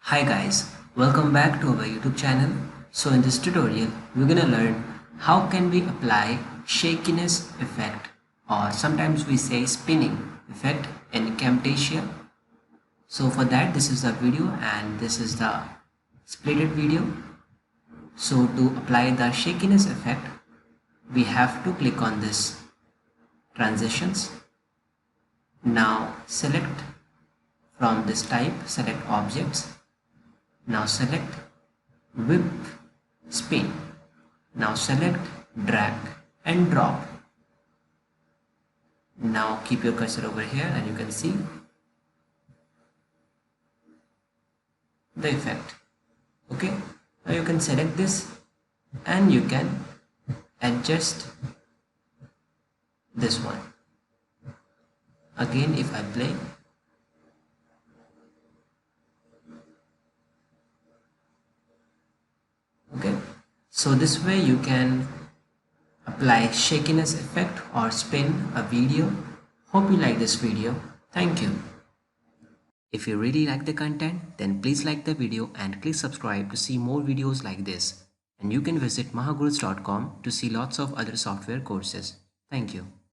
Hi guys, welcome back to our YouTube channel. So in this tutorial, we're gonna learn how can we apply shakiness effect, or sometimes we say spinning effect, in Camtasia. So for that, this is the video and this is the splitted video. So to apply the shakiness effect, we have to click on this transitions. Now select from this type, select objects. Now select whip spin. Now select drag and drop. Now keep your cursor over here and you can see the effect. Okay, now you can select this and you can adjust this one. Again, if I play, okay, so this way you can apply shakiness effect or spin a video. Hope you like this video. Thank you. If you really like the content, then please like the video and click subscribe to see more videos like this. And you can visit mahagurus.com to see lots of other software courses. Thank you.